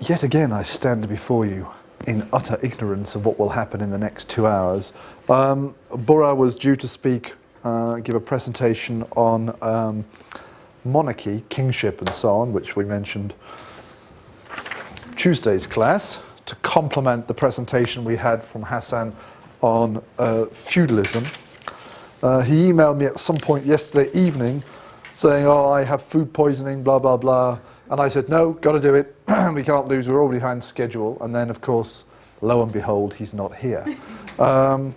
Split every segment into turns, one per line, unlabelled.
Yet again, I stand before you in utter ignorance of what will happen in the next 2 hours. Bora was due to speak, give a presentation on monarchy, kingship and so on, which we mentioned Tuesday's class, to complement the presentation we had from Hassan on feudalism. He emailed me at some point yesterday evening saying, oh, I have food poisoning, blah, blah, blah. And I said, no, got to do it. We can't lose. We're already behind schedule. And then, of course, lo and behold, he's not here. I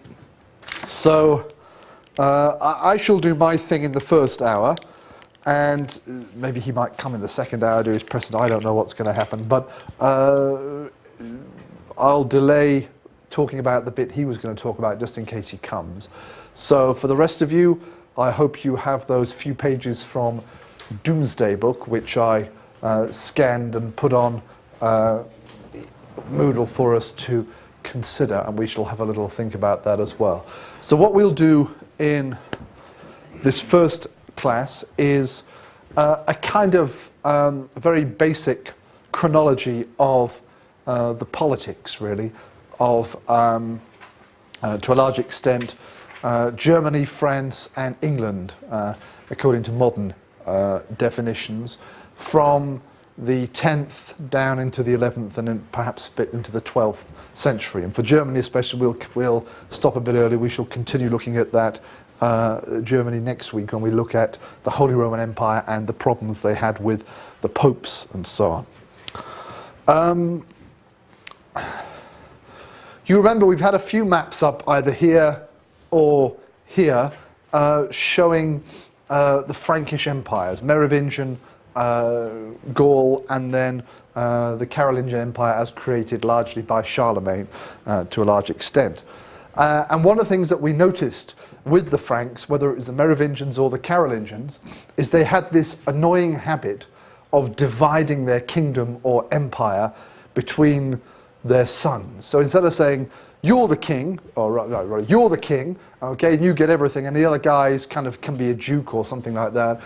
shall do my thing in the first hour. And maybe he might come in the second hour, do his presentation. I don't know what's going to happen. But I'll delay talking about the bit he was going to talk about just in case he comes. So for the rest of you, I hope you have those few pages from Domesday book, which I scanned and put on Moodle for us to consider, and we shall have a little think about that as well. So what we'll do in this first class is a kind of very basic chronology of the politics, really, of, to a large extent, Germany, France, and England, according to modern definitions, from the 10th down into the 11th and then perhaps a bit into the 12th century. And for Germany especially, we'll stop a bit early. We shall continue looking at that Germany next week when we look at the Holy Roman Empire and the problems they had with the popes and so on. You remember we've had a few maps up either here or here showing the Frankish empires, Merovingian, Gaul, and then the Carolingian Empire as created largely by Charlemagne to a large extent. And one of the things that we noticed with the Franks, whether it was the Merovingians or the Carolingians, is they had this annoying habit of dividing their kingdom or empire between their sons. So instead of saying, you're the king, or right, you're the king, okay, and you get everything, and the other guys kind of can be a duke or something like that,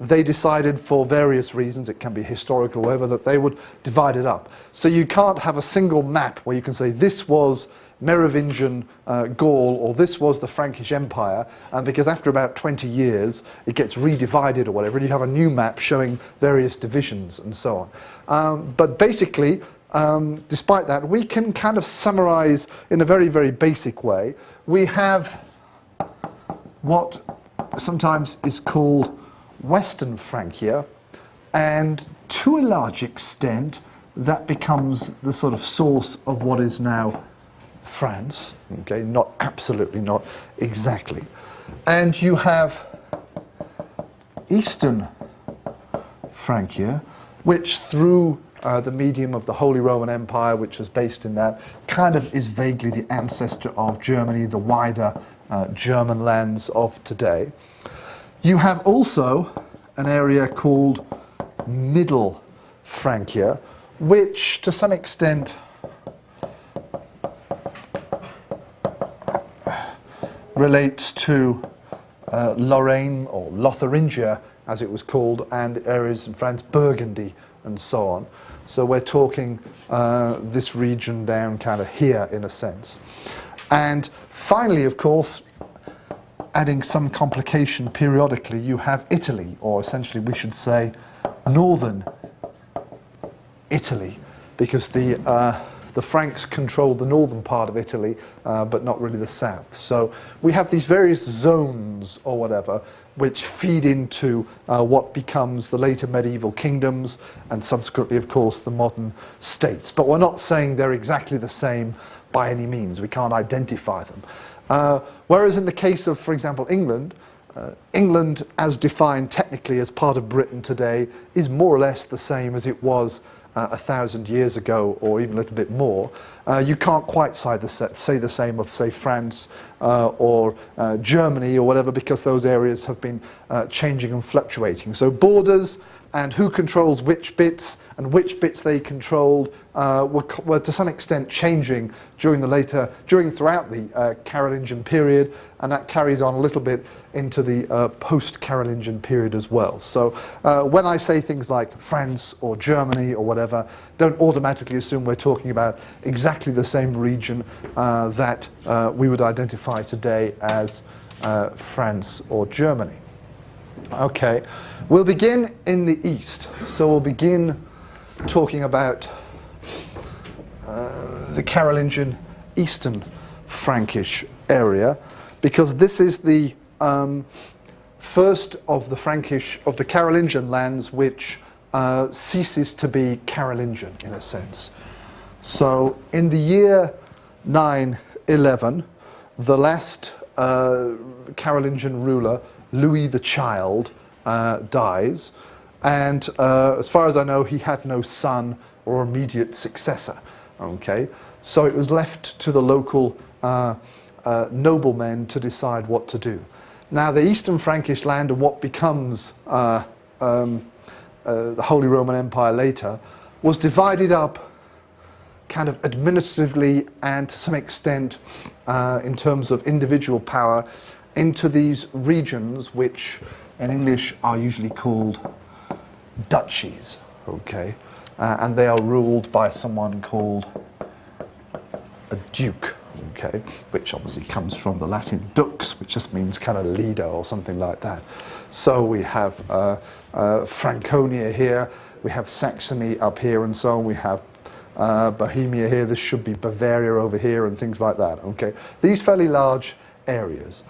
they decided for various reasons, it can be historical or whatever, that they would divide it up. So you can't have a single map where you can say this was Merovingian Gaul or this was the Frankish Empire, and because after about 20 years it gets redivided or whatever, and you have a new map showing various divisions and so on. But basically, despite that, we can kind of summarize in a very, very basic way. We have what sometimes is called Western Francia, and to a large extent that becomes the sort of source of what is now France. Okay, not absolutely, not exactly. And you have Eastern Francia, which through the medium of the Holy Roman Empire, which was based in that, kind of is vaguely the ancestor of Germany, the wider German lands of today. You have also an area called Middle Francia, which to some extent relates to Lorraine or Lotharingia, as it was called, and the areas in France, Burgundy and so on. So we're talking this region down kind of here in a sense. And finally, of course, adding some complication periodically, you have Italy, or essentially we should say northern Italy, because the Franks controlled the northern part of Italy, but not really the south. So we have these various zones or whatever which feed into what becomes the later medieval kingdoms and subsequently, of course, the modern states. But we're not saying they're exactly the same by any means. We can't identify them. Whereas in the case of, for example, England, England as defined technically as part of Britain today is more or less the same as it was 1,000 years ago, or even a little bit more. You can't quite say the same of, say, France or Germany or whatever, because those areas have been changing and fluctuating. So borders and who controls which bits and which bits they controlled were to some extent changing throughout the Carolingian period, and that carries on a little bit into the post-Carolingian period as well. So when I say things like France or Germany or whatever, don't automatically assume we're talking about exactly the same region that we would identify today as France or Germany. Okay, we'll begin in the east. So we'll begin talking about the Carolingian Eastern Frankish area, because this is the first of the Carolingian lands which ceases to be Carolingian in a sense. So in the year 911, the last Carolingian ruler, Louis the Child, dies, and as far as I know, he had no son or immediate successor. Okay, so it was left to the local noblemen to decide what to do. Now, the Eastern Frankish land and what becomes the Holy Roman Empire later was divided up kind of administratively and to some extent in terms of individual power into these regions which in English are usually called duchies, okay? And they are ruled by someone called a duke, okay? Which obviously comes from the Latin dux, which just means kind of leader or something like that. So we have Franconia here, we have Saxony up here and so on, we have Bohemia here, this should be Bavaria over here and things like that, okay? These fairly large areas.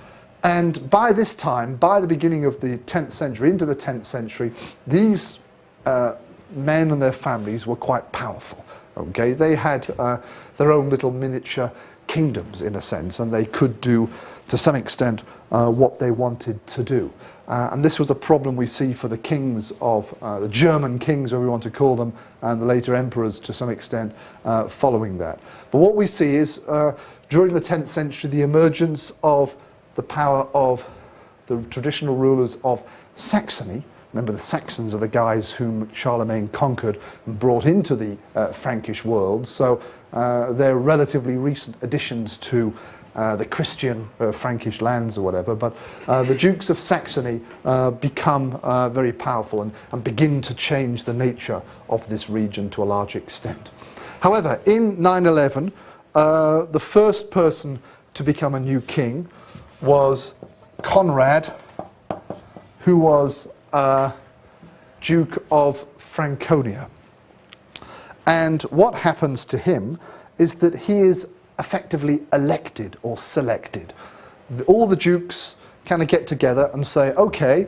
And by this time, by the beginning of the 10th century, into the 10th century, these men and their families were quite powerful, okay? They had their own little miniature kingdoms, in a sense, and they could do, to some extent, what they wanted to do. And this was a problem we see for the kings of, the German kings, whatever we want to call them, and the later emperors, to some extent, following that. But what we see is, during the 10th century, the emergence of the power of the traditional rulers of Saxony. Remember, the Saxons are the guys whom Charlemagne conquered and brought into the Frankish world. So they're relatively recent additions to the Christian Frankish lands or whatever. But the Dukes of Saxony become very powerful and begin to change the nature of this region to a large extent. However, in 911, the first person to become a new king was Conrad, who was Duke of Franconia. And what happens to him is that he is effectively elected or selected. All the dukes kind of get together and say, okay,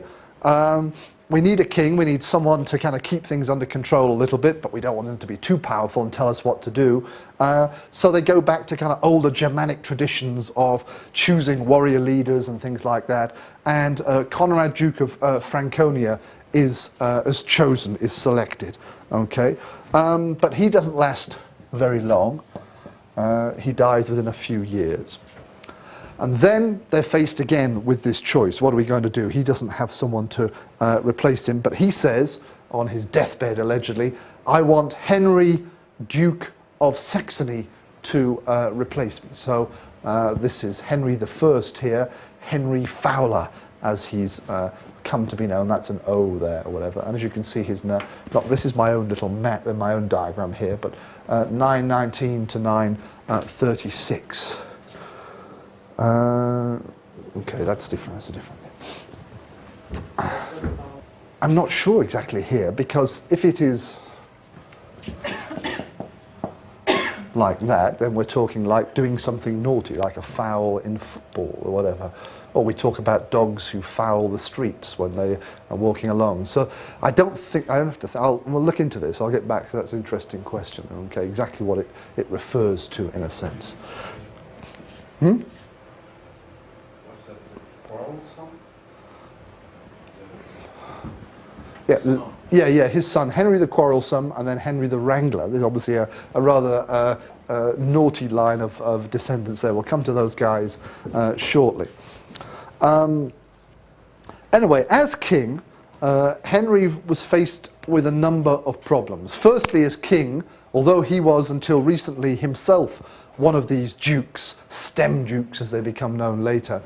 we need a king, we need someone to kind of keep things under control a little bit, but we don't want them to be too powerful and tell us what to do. So they go back to kind of older Germanic traditions of choosing warrior leaders and things like that. And Conrad, Duke of Franconia, is chosen, is selected. Okay, but he doesn't last very long. He dies within a few years. And then they're faced again with this choice. What are we going to do? He doesn't have someone to replace him, but he says, on his deathbed allegedly, I want Henry, Duke of Saxony, to replace me. So this is Henry I here, Henry Fowler, as he's come to be known. That's an O there or whatever. And as you can see, this is my own little map and my own diagram here, but 919 to 936. Okay, that's different. That's a different thing. I'm not sure exactly here, because if it is like that, then we're talking like doing something naughty, like a foul in football or whatever. Or we talk about dogs who foul the streets when they are walking along. So I don't think, I have to, we'll look into this. I'll get back to that's an interesting question. Okay, exactly what it refers to in a sense. Yeah, his son, Henry the Quarrelsome, and then Henry the Wrangler. There's obviously a rather naughty line of descendants there. We'll come to those guys shortly. Anyway, as king, Henry was faced with a number of problems. Firstly, as king, although he was until recently himself one of these dukes, stem dukes as they become known later,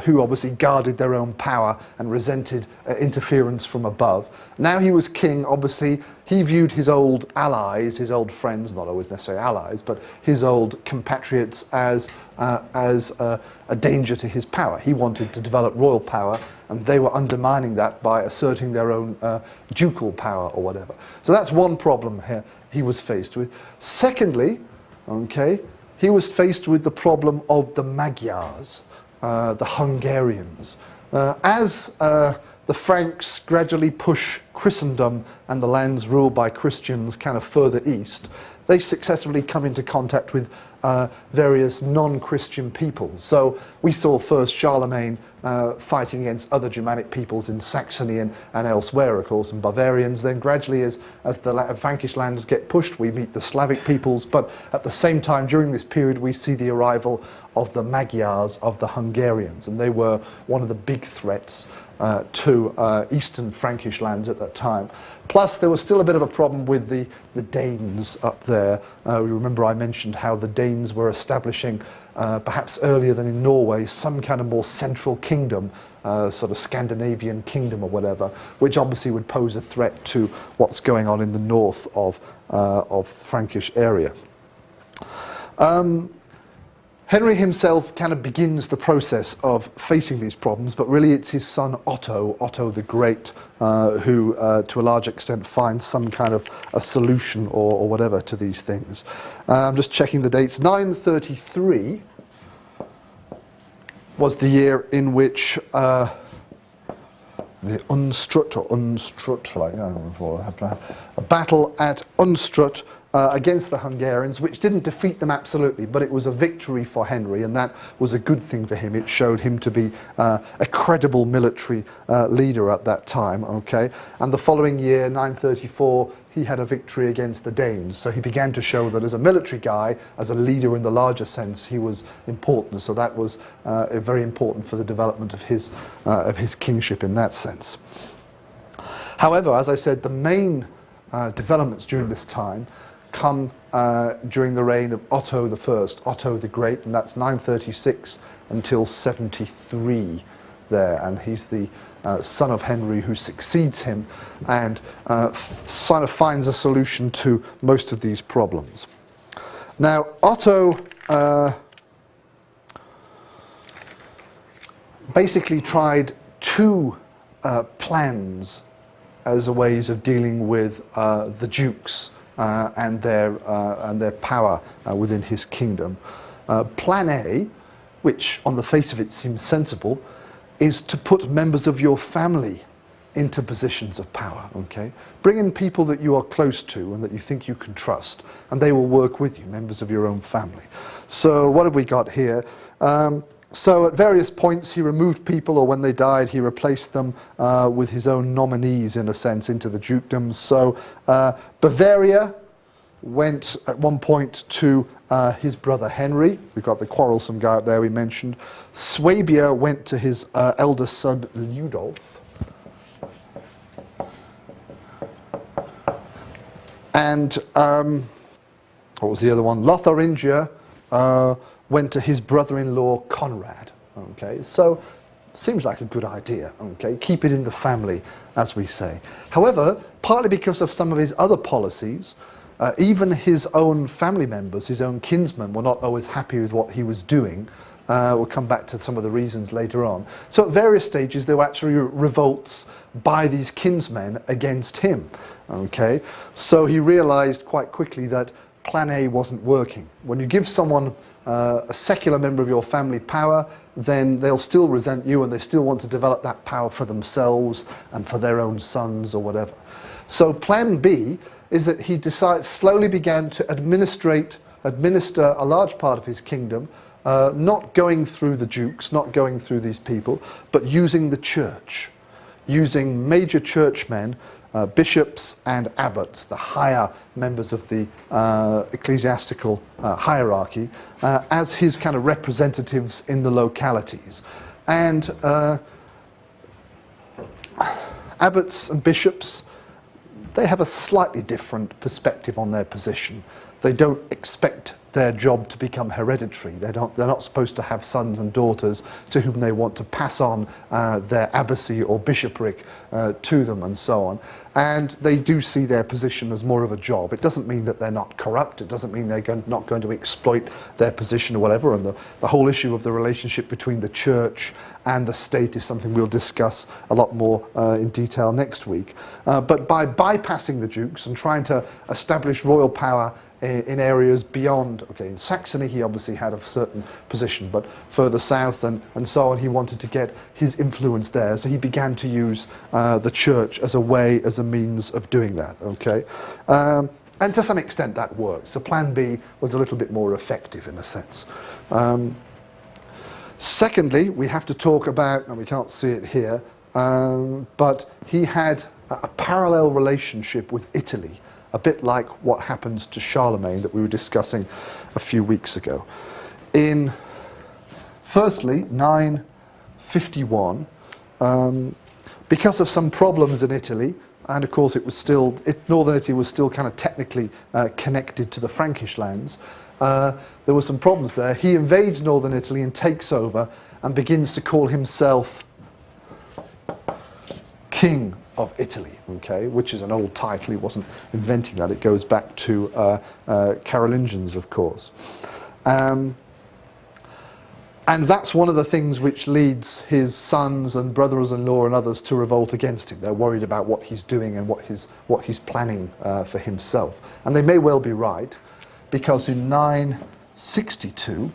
who obviously guarded their own power and resented interference from above. Now he was king, obviously he viewed his old allies, his old friends, not always necessarily allies, but his old compatriots as a danger to his power. He wanted to develop royal power, and they were undermining that by asserting their own ducal power or whatever. So that's one problem here he was faced with. Secondly, okay, he was faced with the problem of the Magyars, the Hungarians. As the Franks gradually push Christendom and the lands ruled by Christians kind of further east, they successfully come into contact with various non-Christian peoples. So we saw first Charlemagne fighting against other Germanic peoples in Saxony and elsewhere, of course, and Bavarians. Then gradually, as the Frankish lands get pushed, we meet the Slavic peoples. But at the same time, during this period, we see the arrival of the Magyars, of the Hungarians, and they were one of the big threats to eastern Frankish lands at that time. Plus, there was still a bit of a problem with the Danes up there. Remember I mentioned how the Danes were establishing, perhaps earlier than in Norway, some kind of more central kingdom, sort of Scandinavian kingdom or whatever, which obviously would pose a threat to what's going on in the north of Frankish area. Henry himself kind of begins the process of facing these problems, but really it's his son Otto the Great, who to a large extent finds some kind of a solution or whatever to these things. I'm just checking the dates. 933 was the year in which the Unstrut, like, I don't know, a battle at Unstrut against the Hungarians, which didn't defeat them absolutely, but it was a victory for Henry, and that was a good thing for him. It showed him to be a credible military leader at that time, okay? And the following year, 934, he had a victory against the Danes, so he began to show that as a military guy, as a leader in the larger sense, he was important. So that was very important for the development of his kingship in that sense. However, as I said, the main developments during this time come during the reign of Otto I, Otto the Great, and that's 936 until 73 there, and he's the son of Henry who succeeds him and sort of finds a solution to most of these problems. Now, Otto basically tried two plans as a ways of dealing with the dukes and their power within his kingdom. Plan A, which on the face of it seems sensible, is to put members of your family into positions of power, okay? Bring in people that you are close to and that you think you can trust, and they will work with you, members of your own family. So what have we got here? So at various points he removed people, or when they died he replaced them with his own nominees, in a sense, into the dukedoms. So Bavaria went at one point to his brother Henry. We've got the quarrelsome guy up there we mentioned. Swabia went to his eldest son Ludolf. And what was the other one? Lotharingia went to his brother-in-law Conrad. Okay, so seems like a good idea. Okay, keep it in the family, as we say. However, partly because of some of his other policies, even his own family members, his own kinsmen, were not always happy with what he was doing. We'll come back to some of the reasons later on. So at various stages there were actually revolts by these kinsmen against him. Okay, so he realized quite quickly that Plan A wasn't working. When you give someone a secular member of your family power, then they'll still resent you and they still want to develop that power for themselves and for their own sons or whatever. So Plan B is that he slowly began to administer a large part of his kingdom, not going through the dukes, not going through these people, but using the church, using major churchmen, bishops and abbots, the higher members of the ecclesiastical hierarchy, as his kind of representatives in the localities. And Abbots and bishops, they have a slightly different perspective on their position. They don't expect their job to become hereditary. They're not supposed to have sons and daughters to whom they want to pass on their abbacy or bishopric to them and so on. And they do see their position as more of a job. It doesn't mean that they're not corrupt. It doesn't mean they're not going to exploit their position or whatever. And the whole issue of the relationship between the church and the state is something we'll discuss a lot more in detail next week. But by bypassing the dukes and trying to establish royal power in areas beyond, okay, in Saxony he obviously had a certain position, but further south and so on, he wanted to get his influence there. So he began to use the church as a way, as a means of doing that, okay? And to some extent that worked. So Plan B was a little bit more effective in a sense. Secondly, we have to talk about, and we can't see it here, but he had a parallel relationship with Italy, a bit like what happens to Charlemagne that we were discussing a few weeks ago. In, firstly, 951, because of some problems in Italy, and of course northern Italy was still kind of technically connected to the Frankish lands, there were some problems there. He invades northern Italy and takes over and begins to call himself King of Italy, okay, which is an old title. He wasn't inventing that. It goes back to Carolingians, of course. And that's one of the things which leads his sons and brothers-in-law and others to revolt against him. They're worried about what he's doing and what he's planning for himself. And they may well be right, because in 962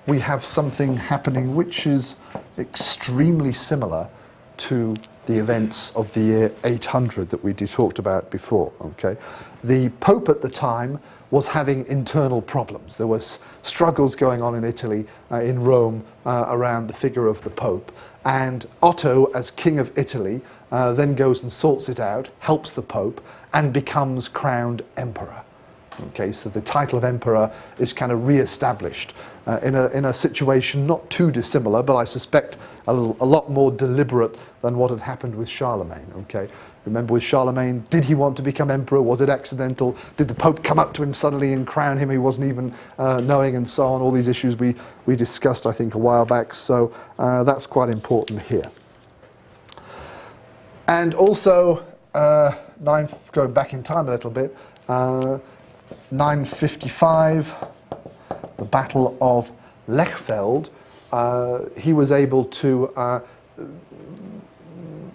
we have something happening which is extremely similar to the events of the year 800 that we talked about before. Okay, the Pope at the time was having internal problems. There was struggles going on in Italy, in Rome, around the figure of the Pope. And Otto, as King of Italy, then goes and sorts it out, helps the Pope, and becomes crowned emperor. Okay, so the title of emperor is kind of re-established in a situation not too dissimilar, but I suspect a lot more deliberate than what had happened with Charlemagne. Okay, remember with Charlemagne, did he want to become emperor? Was it accidental? Did the Pope come up to him suddenly and crown him? He wasn't even knowing, and so on. All these issues we discussed, I think, a while back. So that's quite important here. And also, going back in time a little bit. 955, the Battle of Lechfeld, he was able to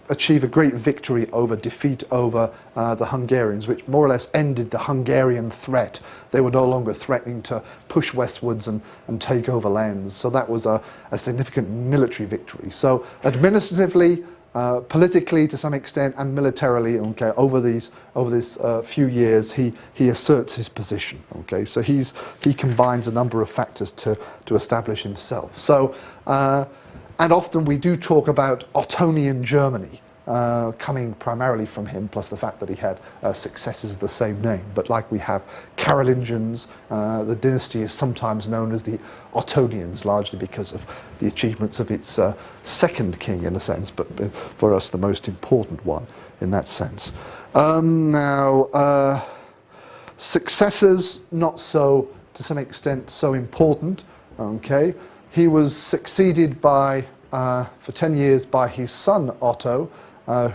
achieve a great victory defeat over the Hungarians, which more or less ended the Hungarian threat. They were no longer threatening to push westwards and take over lands. So that was a significant military victory. So administratively, politically to some extent, and militarily, okay, over this few years, he asserts his position. Okay, so he combines a number of factors to establish himself. So, and often we do talk about Ottonian Germany coming primarily from him, plus the fact that he had successors of the same name. But like we have Carolingians, the dynasty is sometimes known as the Ottonians, largely because of the achievements of its second king, in a sense, but for us the most important one in that sense. Now, successors, not so, to some extent, so important. Okay, he was succeeded by, for 10 years, by his son Otto,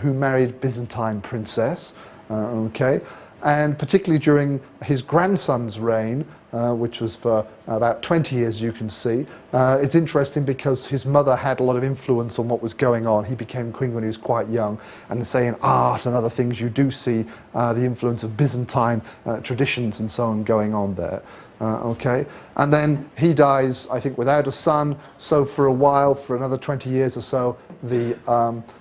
who married Byzantine princess, okay, and particularly during his grandson's reign, which was for about 20 years, you can see. It's interesting because his mother had a lot of influence on what was going on. He became king when he was quite young, and say in art and other things, you do see the influence of Byzantine traditions and so on going on there. Okay, and then he dies, I think, without a son. So for a while, for another 20 years or so, the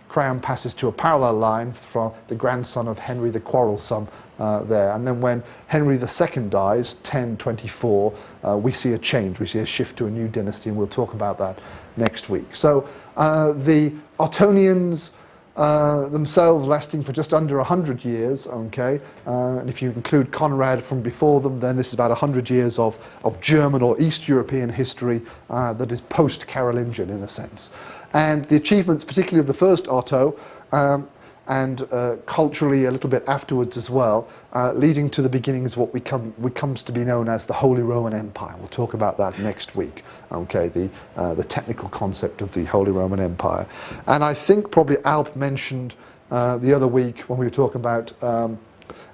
crown passes to a parallel line from the grandson of Henry the Quarrelsome there. And then when Henry II dies, 1024, we see a change. We see a shift to a new dynasty, and we'll talk about that next week. So the Ottonians themselves lasting for just under 100 years, okay, and if you include Conrad from before them, then this is about 100 years of German or East European history that is post-Carolingian in a sense. And the achievements, particularly of the first Otto, and culturally a little bit afterwards as well, leading to the beginnings of what comes to be known as the Holy Roman Empire. We'll talk about that next week, okay, the technical concept of the Holy Roman Empire. And I think probably Alp mentioned the other week when we were talking about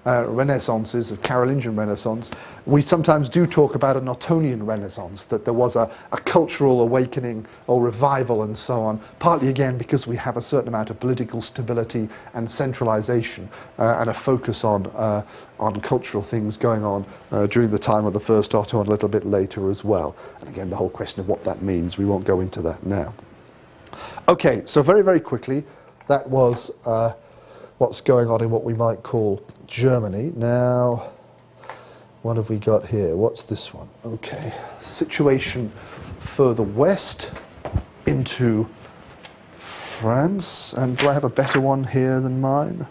renaissances, of Carolingian Renaissance, we sometimes do talk about an Ottonian Renaissance, that there was a cultural awakening or revival and so on, partly again because we have a certain amount of political stability and centralization and a focus on cultural things going on during the time of the first Otto and a little bit later as well. And again, the whole question of what that means, we won't go into that now. Okay, so very, very quickly, that was what's going on in what we might call Germany. Now, what have we got here? What's this one? Okay, situation further west into France. And do I have a better one here than mine?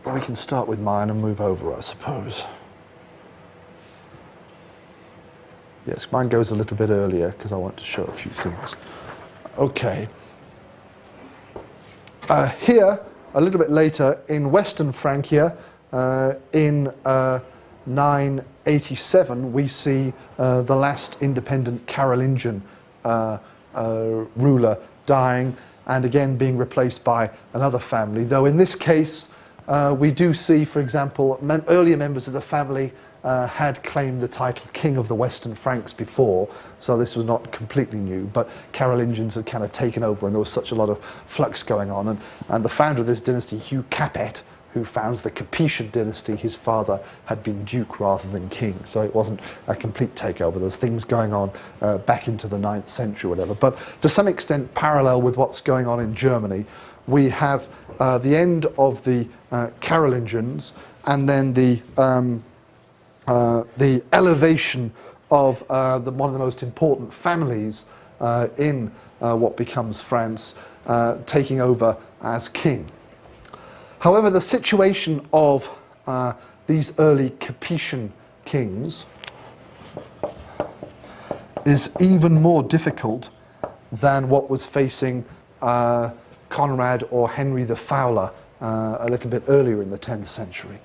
Well, we can start with mine and move over, I suppose. Yes, mine goes a little bit earlier because I want to show a few things. Okay. Here, a little bit later, in Western Francia, in 987, we see the last independent Carolingian ruler dying, and again being replaced by another family. Though in this case, we do see, for example, earlier members of the family had claimed the title King of the Western Franks before, so this was not completely new, but Carolingians had kind of taken over, and there was such a lot of flux going on. And the founder of this dynasty, Hugh Capet, who founds the Capetian dynasty, his father had been duke rather than king, so it wasn't a complete takeover. There's things going on back into the 9th century or whatever. But to some extent parallel with what's going on in Germany, we have the end of the Carolingians, and then the elevation of one of the most important families in what becomes France, taking over as king. However, the situation of these early Capetian kings is even more difficult than what was facing Conrad or Henry the Fowler a little bit earlier in the 10th century.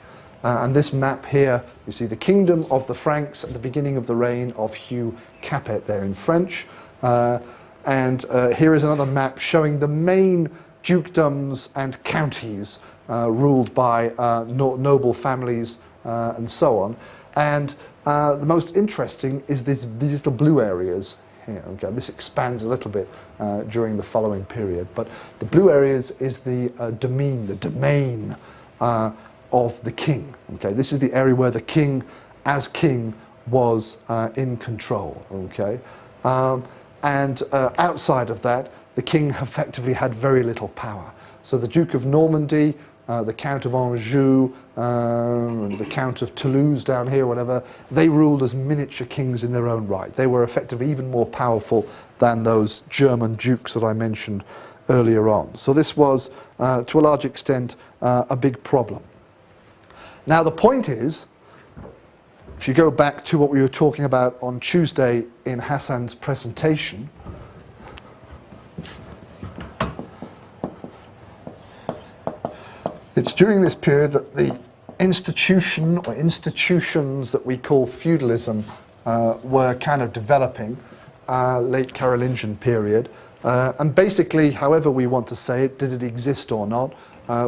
And this map here, you see the kingdom of the Franks at the beginning of the reign of Hugh Capet there in French. And here is another map showing the main dukedoms and counties ruled by noble families and so on. And the most interesting is these little blue areas here. Okay, this expands a little bit during the following period. But the blue areas is the domain of the king. Okay, this is the area where the king, as king, was in control. Okay, and outside of that, the king effectively had very little power. So the Duke of Normandy, the Count of Anjou, the Count of Toulouse down here, whatever, they ruled as miniature kings in their own right. They were effectively even more powerful than those German dukes that I mentioned earlier on. So this was, to a large extent, a big problem. Now the point is, if you go back to what we were talking about on Tuesday in Hassan's presentation, it's during this period that the institution or institutions that we call feudalism were kind of developing, late Carolingian period. And basically, however we want to say it, did it exist or not,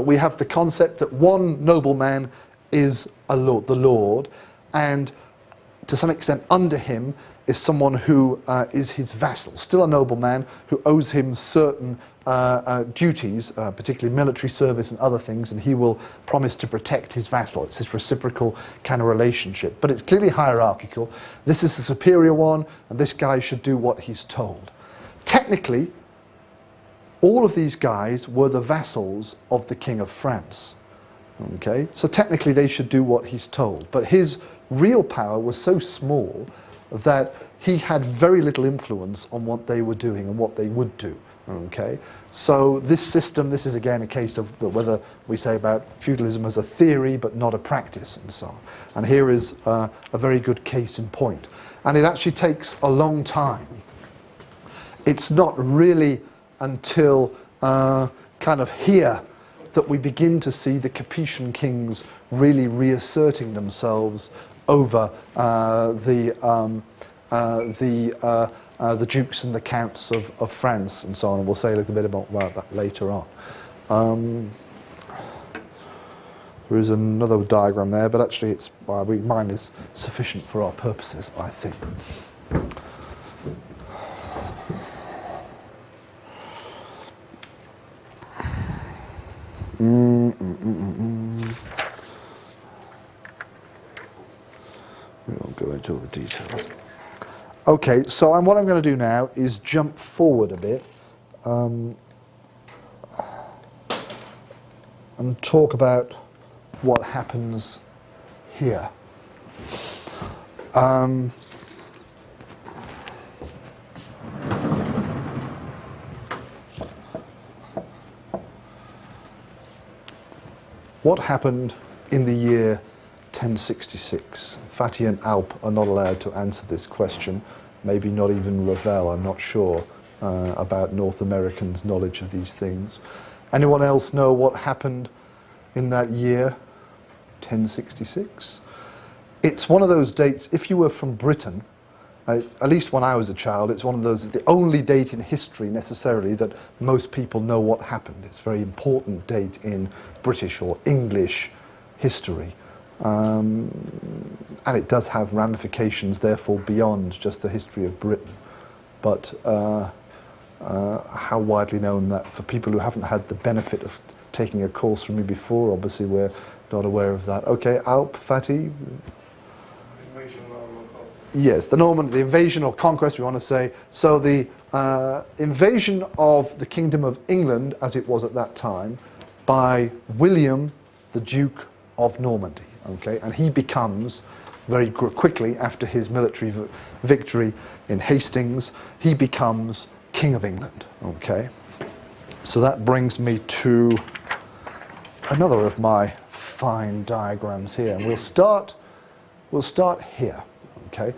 we have the concept that one nobleman is the lord, and to some extent under him is someone who is his vassal, still a nobleman who owes him certain duties, particularly military service and other things, and he will promise to protect his vassal. It's this reciprocal kind of relationship, but it's clearly hierarchical. This is the superior one, and this guy should do what he's told. Technically, all of these guys were the vassals of the King of France. Okay, so technically they should do what he's told, but his real power was so small that he had very little influence on what they were doing and what they would do. Okay, so this system, this is again a case of whether we say about feudalism as a theory but not a practice and so on. And here is a very good case in point. And it actually takes a long time. It's not really until kind of here that we begin to see the Capetian kings really reasserting themselves over the dukes and the counts of France and so on. And we'll say a little bit about that later on. There is another diagram there, but actually mine is sufficient for our purposes, I think. We won't go into all the details. Okay, so what I'm going to do now is jump forward a bit and talk about what happens here. What happened in the year 1066? Fatty and Alp are not allowed to answer this question, maybe not even Ravel, I'm not sure about North Americans' knowledge of these things. Anyone else know what happened in that year, 1066? It's one of those dates, if you were from Britain, at least when I was a child, it's one of those, the only date in history necessarily that most people know what happened. It's a very important date in British or English history. And it does have ramifications, therefore, beyond just the history of Britain. But how widely known that, for people who haven't had the benefit of taking a course from me before, obviously we're not aware of that. Okay, Alp, Fatty? Yes, the invasion or conquest, we want to say. So the invasion of the Kingdom of England, as it was at that time, by William, the Duke of Normandy. Okay, and he becomes, very quickly after his military victory in Hastings, he becomes King of England. Okay, so that brings me to another of my fine diagrams here, and we'll start here. Okay,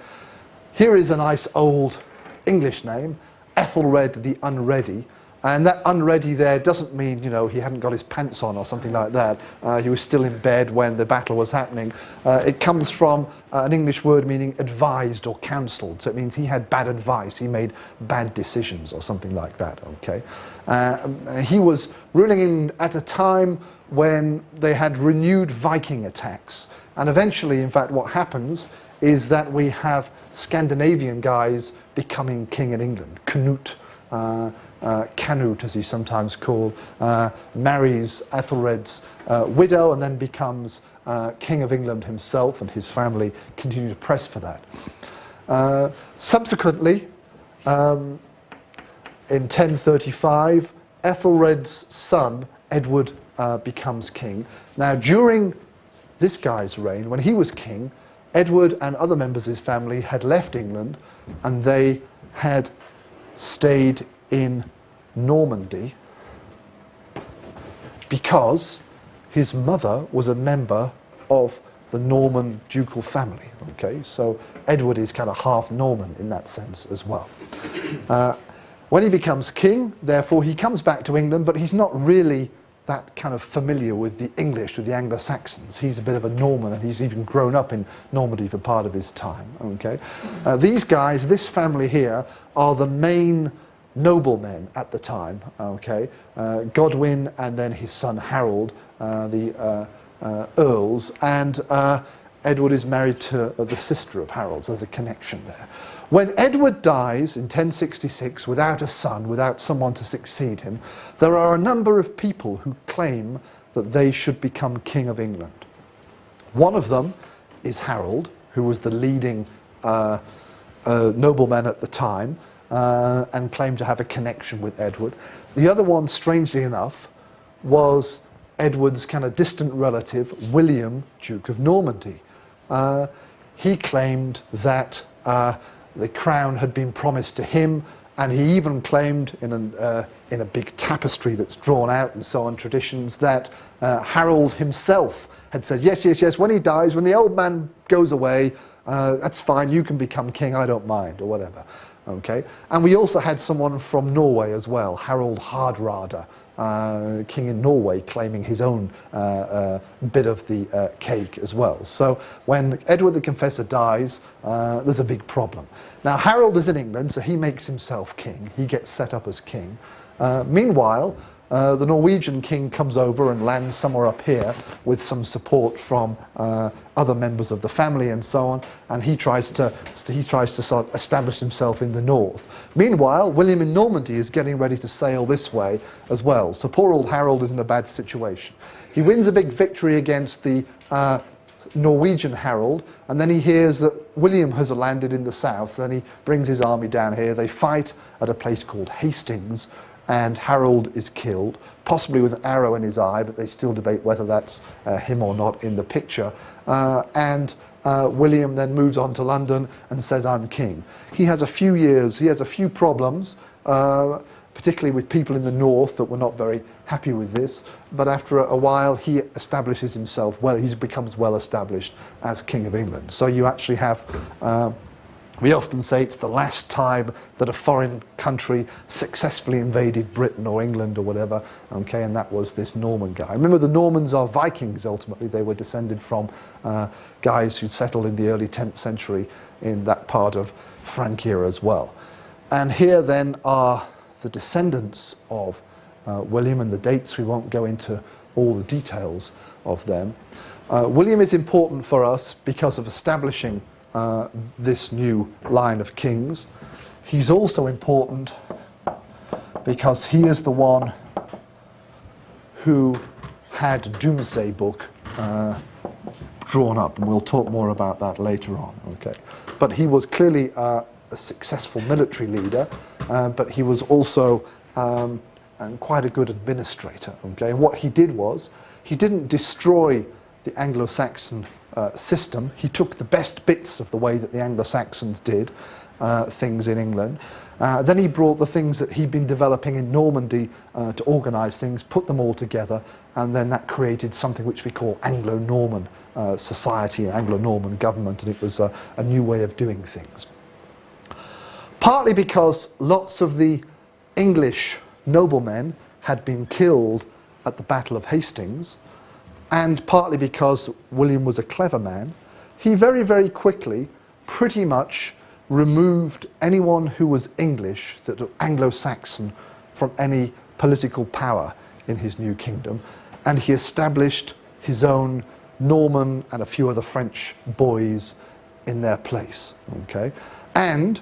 here is a nice old English name, Ethelred the Unready, and that unready there doesn't mean, you know, he hadn't got his pants on or something like that. He was still in bed when the battle was happening. It comes from an English word meaning advised or counselled, so it means he had bad advice, he made bad decisions or something like that. Okay, he was ruling at a time when they had renewed Viking attacks, and eventually, in fact, what happens is that we have Scandinavian guys becoming king in England. Canute, Canute as he's sometimes called, marries Ethelred's widow and then becomes King of England himself, and his family continue to press for that. Subsequently, in 1035, Ethelred's son, Edward, becomes king. Now, during this guy's reign, when he was king, Edward and other members of his family had left England and they had stayed in Normandy because his mother was a member of the Norman ducal family. Okay, so Edward is kind of half Norman in that sense as well. When he becomes king, therefore, he comes back to England, but he's not really that kind of familiar with the English, with the Anglo-Saxons. He's a bit of a Norman, and he's even grown up in Normandy for part of his time. Okay, these guys, this family here, are the main noblemen at the time. Okay, Godwin and then his son Harold, the earls, and Edward is married to the sister of Harold, so there's a connection there. When Edward dies in 1066 without a son, without someone to succeed him, there are a number of people who claim that they should become King of England. One of them is Harold, who was the leading nobleman at the time, and claimed to have a connection with Edward. The other one, strangely enough, was Edward's kind of distant relative, William, Duke of Normandy. He claimed that the crown had been promised to him, and he even claimed in a big tapestry that's drawn out and so on, traditions, that Harold himself had said, yes, yes, yes, when he dies, when the old man goes away, that's fine, you can become king, I don't mind, or whatever. Okay? And we also had someone from Norway as well, Harald Hardrada, king in Norway, claiming his own bit of the cake as well. So when Edward the Confessor dies, there's a big problem. Now Harold is in England, so he makes himself king. He gets set up as king. Meanwhile, the Norwegian king comes over and lands somewhere up here with some support from other members of the family and so on, and he tries to sort of establish himself in the north. Meanwhile, William in Normandy is getting ready to sail this way as well, so poor old Harold is in a bad situation. He wins a big victory against the Norwegian Harold, and then he hears that William has landed in the south, so then he brings his army down here. They fight at a place called Hastings, and Harold is killed, possibly with an arrow in his eye, but they still debate whether that's him or not in the picture. William then moves on to London and says, I'm king. He has a few problems, particularly with people in the north that were not very happy with this, but after a while he establishes himself well. He becomes well established as King of England. So you actually have we often say it's the last time that a foreign country successfully invaded Britain or England or whatever, okay, and that was this Norman guy. Remember, the Normans are Vikings ultimately. They were descended from guys who settled in the early 10th century in that part of Francia as well. And here then are the descendants of William, and the dates, we won't go into all the details of them. William is important for us because of establishing this new line of kings. He's also important because he is the one who had Domesday book drawn up, and we'll talk more about that later on. Okay, but he was clearly a successful military leader, but he was also quite a good administrator. Okay, and what he did was he didn't destroy the Anglo-Saxon system. He took the best bits of the way that the Anglo-Saxons did things in England. Then he brought the things that he'd been developing in Normandy to organise things, put them all together, and then that created something which we call Anglo-Norman society, Anglo-Norman government, and it was a new way of doing things. Partly because lots of the English noblemen had been killed at the Battle of Hastings, and partly because William was a clever man, he very, very quickly pretty much removed anyone who was English, that was Anglo-Saxon, from any political power in his new kingdom, and he established his own Norman and a few other French boys in their place. Okay? And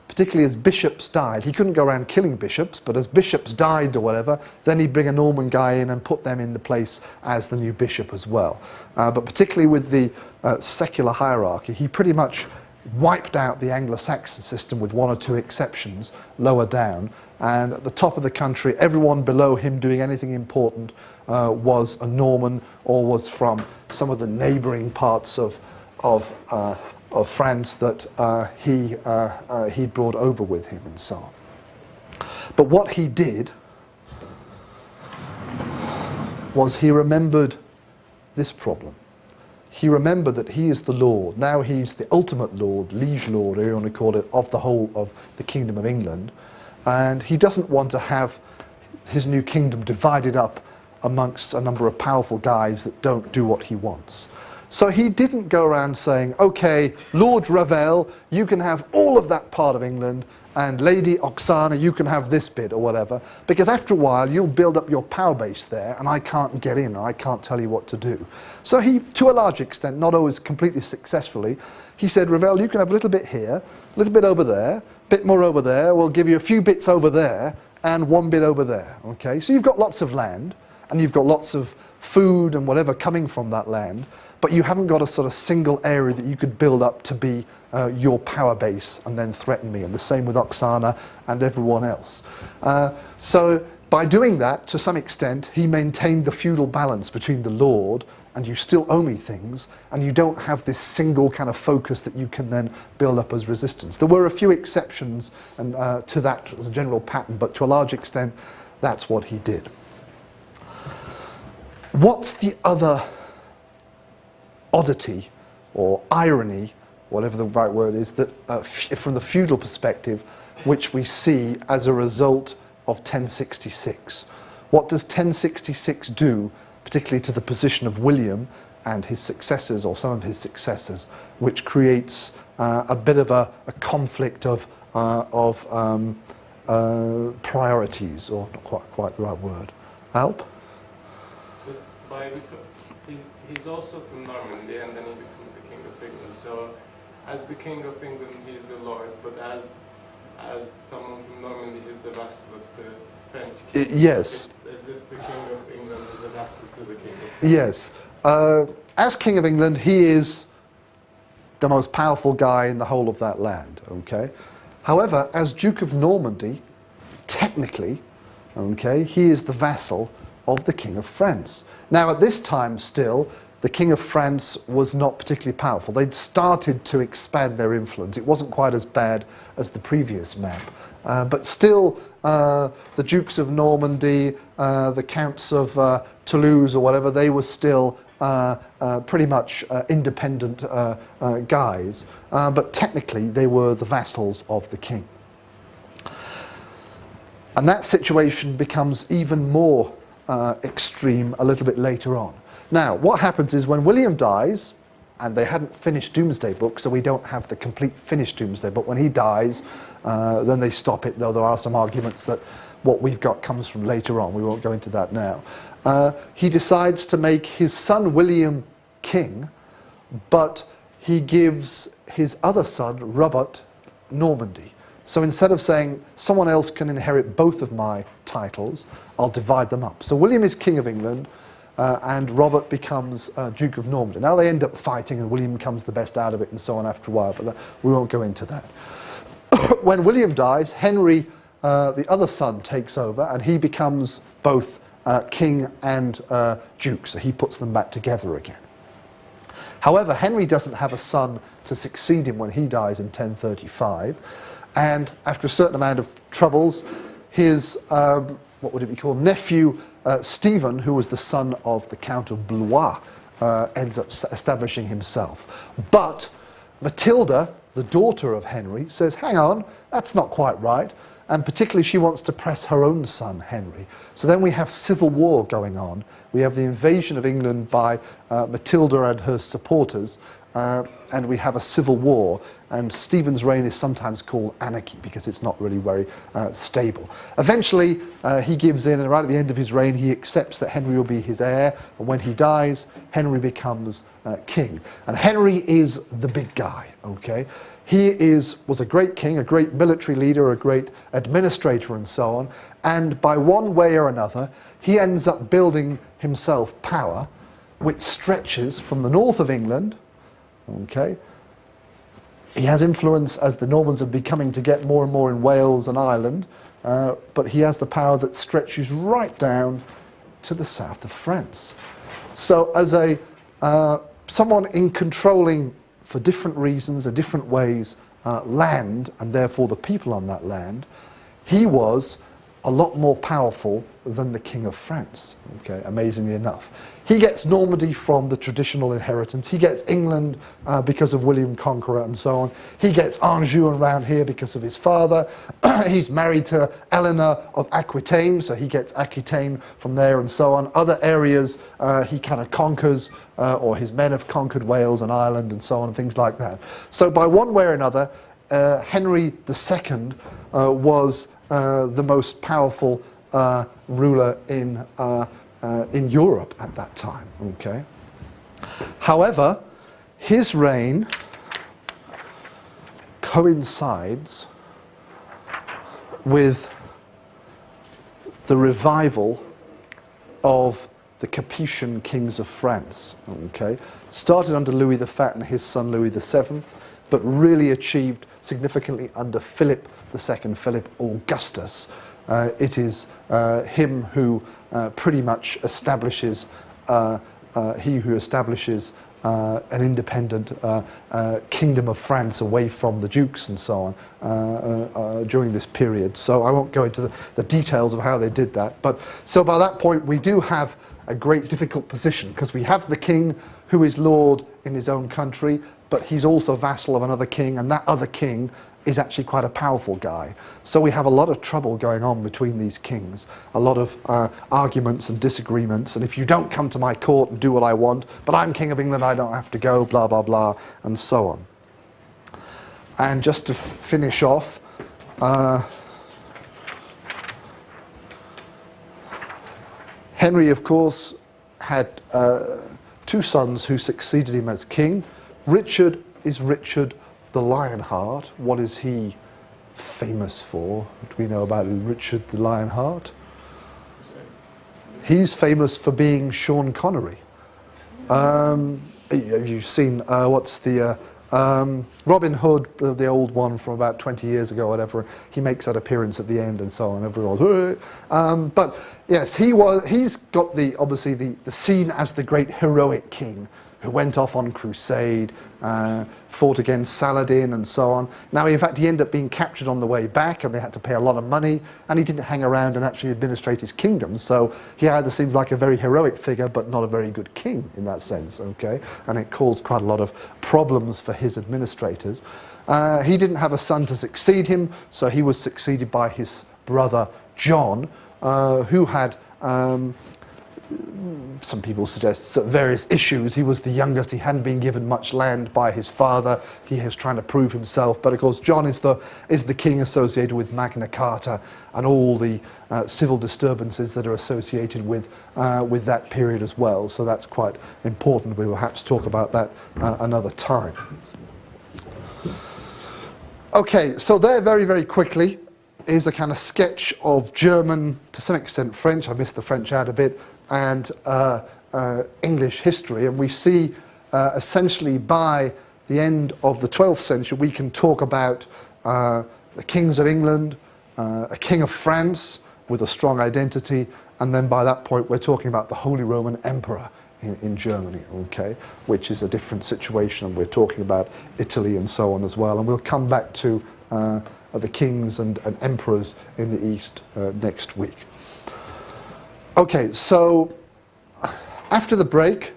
particularly as bishops died, he couldn't go around killing bishops, but as bishops died or whatever, then he'd bring a Norman guy in and put them in the place as the new bishop as well. But particularly with the secular hierarchy, he pretty much wiped out the Anglo-Saxon system with one or two exceptions lower down, and at the top of the country, everyone below him doing anything important was a Norman or was from some of the neighbouring parts of France that he brought over with him and so on. But what he did was he remembered this problem. He remembered that he is the Lord. Now he's the ultimate Lord, liege lord, or you want to call it, of the whole of the Kingdom of England. And he doesn't want to have his new kingdom divided up amongst a number of powerful guys that don't do what he wants. So he didn't go around saying, okay, Lord Ravel, you can have all of that part of England, and Lady Oksana, you can have this bit or whatever, because after a while you'll build up your power base there and I can't get in, and I can't tell you what to do. So he, to a large extent, not always completely successfully, he said, Ravel, you can have a little bit here, a little bit over there, a bit more over there, we'll give you a few bits over there, and one bit over there. Okay? So you've got lots of land, and you've got lots of food and whatever coming from that land, but you haven't got a sort of single area that you could build up to be your power base and then threaten me, and the same with Oksana and everyone else. So by doing that, to some extent, he maintained the feudal balance between the lord and you still owe me things, and you don't have this single kind of focus that you can then build up as resistance. There were a few exceptions and, to that as a general pattern, but to a large extent, that's what he did. What's the other oddity or irony whatever the right word is, that from the feudal perspective, which we see as a result of 1066. What does 1066 do, particularly to the position of William and his successors, or some of his successors, which creates a bit of a conflict of priorities, or not quite the right word. Alp?
He's also from Normandy, and then he becomes the King of England. So, as the King of England, he's the Lord, but as someone from Normandy, he's the vassal of the French king.
Yes.
It's as if the King of England is a vassal to the King of France.
Yes. As King of England, he is the most powerful guy in the whole of that land, okay? However, as Duke of Normandy, technically, okay, he is the vassal of the King of France. Now, at this time still, the King of France was not particularly powerful. They'd started to expand their influence. It wasn't quite as bad as the previous map. But still, the Dukes of Normandy, the Counts of Toulouse or whatever, they were still pretty much independent guys. But technically, they were the vassals of the king. And that situation becomes even more extreme a little bit later on. Now, what happens is when William dies, and they hadn't finished Domesday book, so we don't have the complete finished Domesday book. When he dies, then they stop it, though there are some arguments that what we've got comes from later on. We won't go into that now. He decides to make his son William king, but he gives his other son, Robert, Normandy. So instead of saying someone else can inherit both of my titles, I'll divide them up. So William is King of England, and Robert becomes Duke of Normandy. Now they end up fighting, and William comes the best out of it and so on after a while, but we won't go into that. When William dies, Henry, the other son, takes over, and he becomes both king and duke, so he puts them back together again. However, Henry doesn't have a son to succeed him when he dies in 1035, and after a certain amount of troubles, his, what would it be called, nephew Stephen, who was the son of the Count of Blois, ends up establishing himself. But Matilda, the daughter of Henry, says, hang on, that's not quite right. And particularly she wants to press her own son, Henry. So then we have civil war going on. We have the invasion of England by Matilda and her supporters, and we have a civil war. And Stephen's reign is sometimes called anarchy because it's not really very stable. Eventually, he gives in, and right at the end of his reign, he accepts that Henry will be his heir. And when he dies, Henry becomes king. And Henry is the big guy, okay? He was a great king, a great military leader, a great administrator, and so on. And by one way or another, he ends up building himself power, which stretches from the north of England. Okay, he has influence as the Normans are becoming to get more and more in Wales and Ireland, but he has the power that stretches right down to the south of France. So as a someone in controlling, for different reasons and different ways, land, and therefore the people on that land, he was a lot more powerful than the King of France, okay, amazingly enough. He gets Normandy from the traditional inheritance. He gets England because of William Conqueror and so on. He gets Anjou around here because of his father. He's married to Eleanor of Aquitaine, so he gets Aquitaine from there and so on. Other areas he kind of conquers, or his men have conquered Wales and Ireland and so on, and things like that. So by one way or another, Henry II was the most powerful ruler in Europe at that time. Okay. However, his reign coincides with the revival of the Capetian kings of France. Okay, started under Louis the Fat and his son Louis VII, but really achieved significantly under Philip II, Philip Augustus. It is him who pretty much establishes, an independent kingdom of France away from the dukes and so on during this period. So I won't go into the details of how they did that. But so by that point we do have a great difficult position, because we have the king who is lord in his own country, but he's also vassal of another king, and that other king is actually quite a powerful guy. So we have a lot of trouble going on between these kings, a lot of arguments and disagreements, and if you don't come to my court and do what I want, but I'm King of England, I don't have to go, blah, blah, blah, and so on. And just to finish off, Henry, of course, had two sons who succeeded him as king. Richard is Richard the Lionheart. What is he famous for? What do we know about Richard the Lionheart? He's famous for being Sean Connery. You've seen, what's the... Robin Hood, the old one from about 20 years ago, whatever, he makes that appearance at the end and so on. Everyone's, but yes, he's got obviously the scene as the great heroic king who went off on crusade, fought against Saladin and so on. Now, in fact, he ended up being captured on the way back, and they had to pay a lot of money, and he didn't hang around and actually administrate his kingdom. So he either seems like a very heroic figure, but not a very good king in that sense, okay? And it caused quite a lot of problems for his administrators. He didn't have a son to succeed him, so he was succeeded by his brother John, who had... some people suggest various issues. He was the youngest. He hadn't been given much land by his father. He was trying to prove himself. But of course, John is the king associated with Magna Carta and all the civil disturbances that are associated with that period as well. So that's quite important. We will perhaps talk about that another time. Okay, so there very, very quickly is a kind of sketch of German, to some extent French, I missed the French out a bit, and English history. And we see essentially by the end of the 12th century, we can talk about the kings of England, a king of France with a strong identity, and then by that point we're talking about the Holy Roman Emperor in Germany, okay, which is a different situation, and we're talking about Italy and so on as well. And we'll come back to the kings and emperors in the East next week. Okay, so after the break,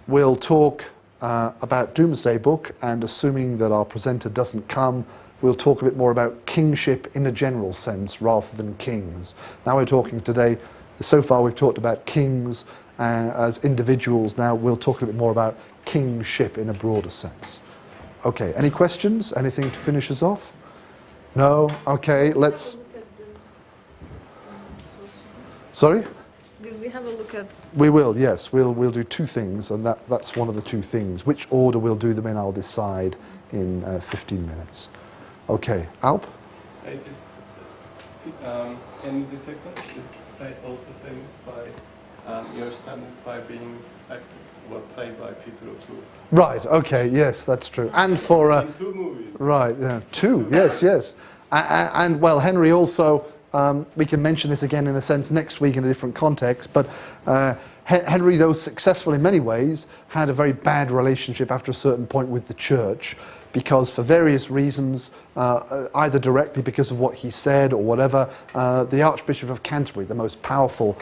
we'll talk about Domesday Book, and assuming that our presenter doesn't come, we'll talk a bit more about kingship in a general sense rather than kings. Now we're talking today, so far we've talked about kings as individuals. Now we'll talk a bit more about kingship in a broader sense. Okay, any questions? Anything to finish us off? No? Okay, let's... Sorry?
Will we have a look at...
We will, yes. We'll do two things, and that's one of the two things. Which order we'll do them in, I'll decide in 15 minutes. Okay, Alp?
I just... Henry II is also famous by your standards by being played by Peter O'Toole.
Right, okay, yes, that's true. And for...
in two movies.
Right, yeah, two, yes, yes. And well, Henry also... we can mention this again in a sense next week in a different context, but Henry, though successful in many ways, had a very bad relationship after a certain point with the church, because for various reasons, either directly because of what he said or whatever, the Archbishop of Canterbury, the most powerful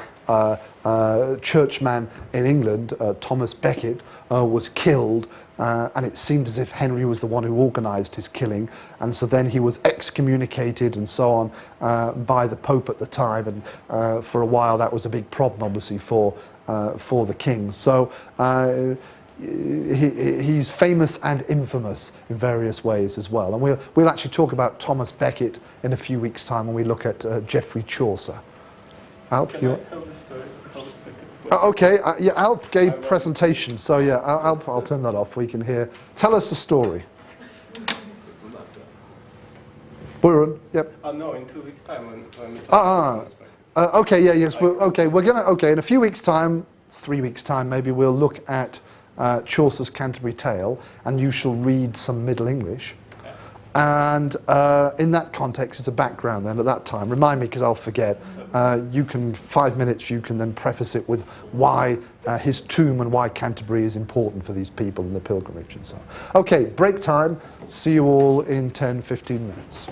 churchman in England, Thomas Becket, was killed. And it seemed as if Henry was the one who organised his killing, and so then he was excommunicated and so on by the Pope at the time, and for a while that was a big problem, obviously, for the king. So he's famous and infamous in various ways as well. And we'll actually talk about Thomas Becket in a few weeks' time when we look at Geoffrey Chaucer. Alp,
Can I tell the story of Thomas Becket?
Okay, yeah, Alp gave presentation, so yeah, Alp, I'll turn that off. We can hear. Tell us the story. Burun, yep.
No, in 2 weeks' time when we talk about
okay, yeah, yes. Okay, in a few weeks' time, 3 weeks' time, maybe we'll look at Chaucer's Canterbury Tale, and you shall read some Middle English. And in that context, as a background then at that time, remind me because I'll forget, you can, 5 minutes, you can then preface it with why his tomb and why Canterbury is important for these people in the pilgrimage and so on. Okay, break time. See you all in 10, 15 minutes.